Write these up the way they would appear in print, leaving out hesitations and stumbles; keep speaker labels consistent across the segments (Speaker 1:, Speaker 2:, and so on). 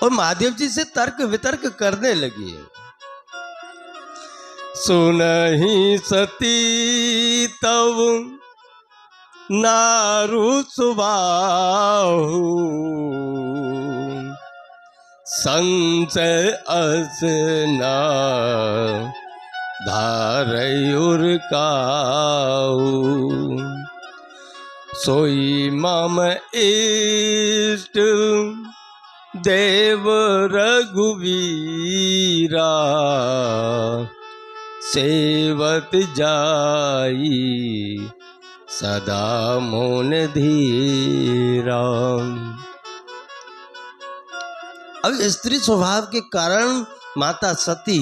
Speaker 1: और महादेव जी से तर्क वितर्क करने लगी। सुनहि सती तव नारु सुबाहु, संशय अस न धारयुर काहू, सोई मम इष्ट देव रघुवीरा, सेवत जाई सदा मोन धीरा। अब स्त्री स्वभाव के कारण माता सती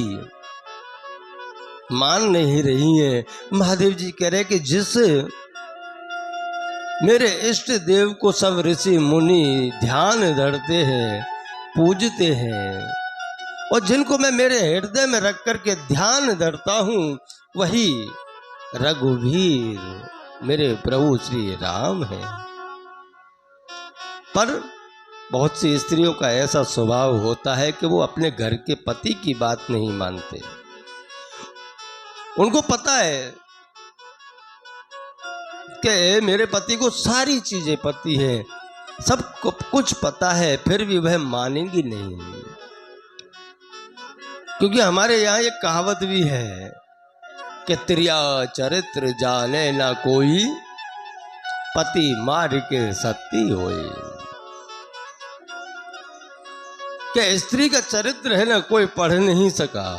Speaker 1: मान नहीं रही है। महादेव जी कह रहे कि जिस मेरे इष्ट देव को सब ऋषि मुनि ध्यान धरते हैं, पूजते हैं, और जिनको मैं मेरे हृदय में रख करके ध्यान धरता हूं, वही रघुवीर मेरे प्रभु श्री राम है। पर बहुत सी स्त्रियों का ऐसा स्वभाव होता है कि वो अपने घर के पति की बात नहीं मानते। उनको पता है कि मेरे पति को सारी चीजें पती है, सब कुछ पता है, फिर भी वह मानेंगी नहीं। क्योंकि हमारे यहाँ एक कहावत भी है कि त्रिया चरित्र जाने ना कोई, पति मार के सती होए। कि स्त्री का चरित्र है ना कोई पढ़ नहीं सका।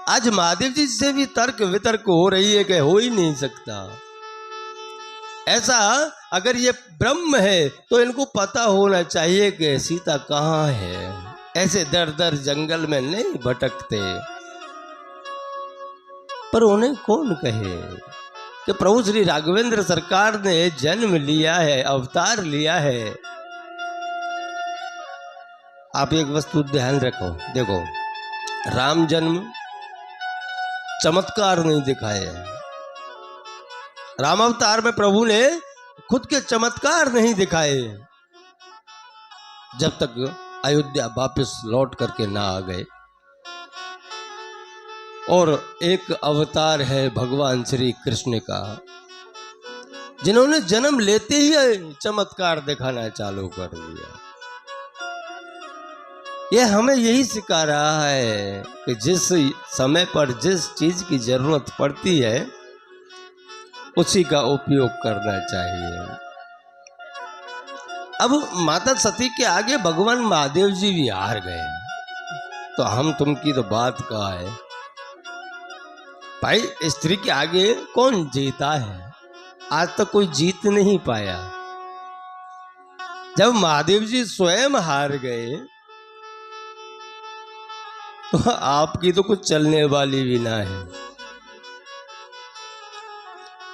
Speaker 1: आज महादेव जी से भी तर्क वितर्क हो रही है कि हो ही नहीं सकता ऐसा। अगर ये ब्रह्म है तो इनको पता होना चाहिए कि सीता कहाँ है। ऐसे दर दर जंगल में नहीं भटकते। पर उन्हें कौन कहे कि प्रभु श्री राघवेंद्र सरकार ने जन्म लिया है, अवतार लिया है। आप एक वस्तु ध्यान रखो, देखो राम जन्म चमत्कार नहीं दिखाए। राम अवतार में प्रभु ने खुद के चमत्कार नहीं दिखाए जब तक अयोध्या वापस लौट करके ना आ गए। और एक अवतार है भगवान श्री कृष्ण का, जिन्होंने जन्म लेते ही चमत्कार दिखाना चालू कर दिया। यह हमें यही सिखा रहा है कि जिस समय पर जिस चीज की जरूरत पड़ती है उसी का उपयोग करना चाहिए। अब माता सती के आगे भगवान महादेव जी भी हार गए, तो हम तुम की तो बात कहाँ है भाई। स्त्री के आगे कौन जीता है? आज तक कोई जीत नहीं पाया। जब महादेव जी स्वयं हार गए तो आपकी तो कुछ चलने वाली भी ना है।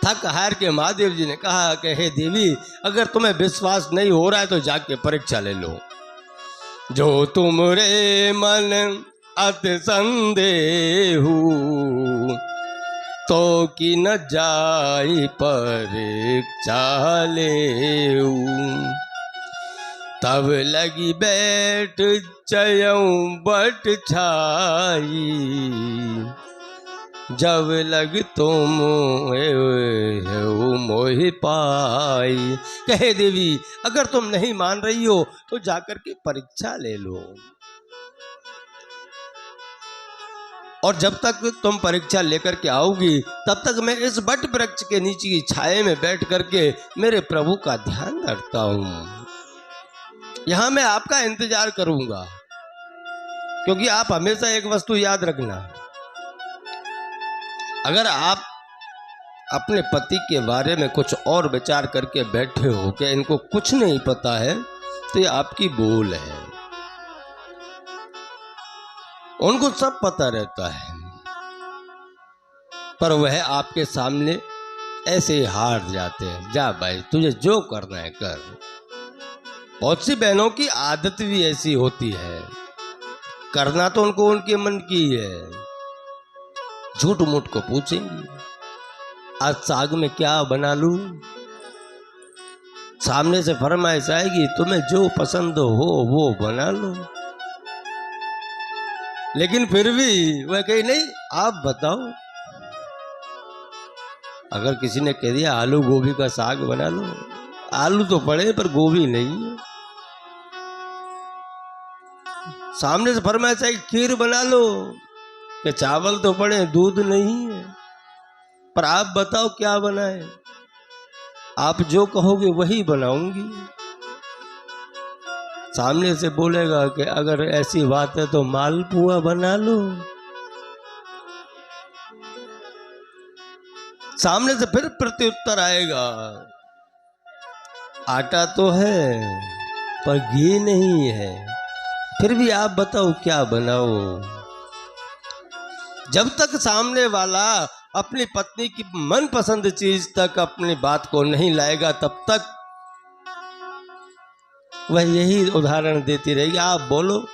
Speaker 1: थक हार के महादेव जी ने कहा कि हे देवी, अगर तुम्हें विश्वास नहीं हो रहा है तो जाके परीक्षा ले लो। जो तुमरे मन अति संदेहु, तो कि न जाई परीक्षा लेऊ। तब लगी बैठ चयऊ बट छाई, जब लग तुम मोहि पाई। कहे देवी, अगर तुम नहीं मान रही हो तो जाकर के परीक्षा ले लो, और जब तक तुम परीक्षा लेकर के आओगी तब तक मैं इस बट वृक्ष के नीचे की छाये में बैठ करके मेरे प्रभु का ध्यान रखता हूं। यहां मैं आपका इंतजार करूंगा, क्योंकि आप हमेशा एक वस्तु याद रखना, अगर आप अपने पति के बारे में कुछ और विचार करके बैठे हो कि इनको कुछ नहीं पता है, तो ये आपकी भूल है। उनको सब पता रहता है, पर वह आपके सामने ऐसे ही हार जाते हैं। जा भाई, तुझे जो करना है कर। बहुत सी बहनों की आदत भी ऐसी होती है, करना तो उनको उनके मन की है, झूठ मूठ को पूछेंगी आज साग में क्या बना लूं, सामने से फरमाइश आएगी, तुम्हें जो पसंद हो वो बना लो। लेकिन फिर भी वह कही नहीं, आप बताओ। अगर किसी ने कह दिया आलू गोभी का साग बना लो, आलू तो पड़े पर गोभी नहीं है। सामने से फरमाइश आई खीर बना लो, कि चावल तो पड़े दूध नहीं है, पर आप बताओ क्या बनाए। आप जो कहोगे वही बनाऊंगी। सामने से बोलेगा कि अगर ऐसी बात है तो मालपुआ बना लो। सामने से फिर प्रत्युत्तर आएगा, आटा तो है पर घी नहीं है, फिर भी आप बताओ क्या बनाओ। जब तक सामने वाला अपनी पत्नी की मनपसंद चीज तक अपनी बात को नहीं लाएगा, तब तक वह यही उदाहरण देती रहेगी, आप बोलो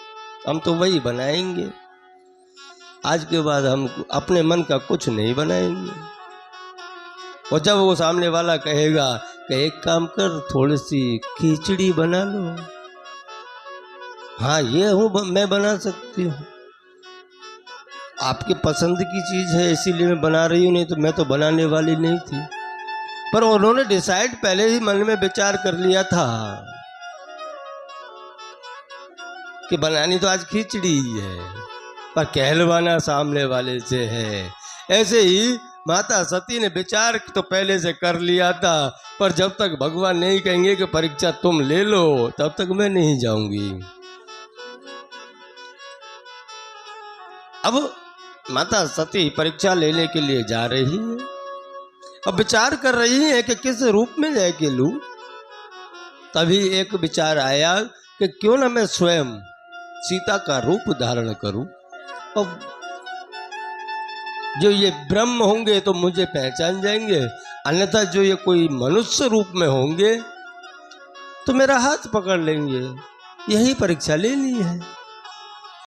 Speaker 1: हम तो वही बनाएंगे, आज के बाद हम अपने मन का कुछ नहीं बनाएंगे। और जब वो सामने वाला कहेगा कि एक काम कर, थोड़ी सी खिचड़ी बना लो, हाँ ये हूँ मैं बना सकती हूँ, आपकी पसंद की चीज है इसीलिए मैं बना रही हूँ, नहीं तो मैं तो बनाने वाली नहीं थी। पर उन्होंने डिसाइड पहले ही मन में विचार कर लिया था कि बनानी तो आज खिचड़ी ही है, पर कहलवाना सामने वाले से है। ऐसे ही माता सती ने विचार तो पहले से कर लिया था, पर जब तक भगवान नहीं कहेंगे कि परीक्षा तुम ले लो, तब तक मैं नहीं जाऊंगी। अब माता सती परीक्षा लेने के लिए जा रही है। अब विचार कर रही है कि किस रूप में जाके लूं। तभी एक विचार आया कि क्यों ना मैं स्वयं सीता का रूप धारण करूं, और जो ये ब्रह्म होंगे तो मुझे पहचान जाएंगे, अन्यथा जो ये कोई मनुष्य रूप में होंगे तो मेरा हाथ पकड़ लेंगे। यही परीक्षा लेनी है।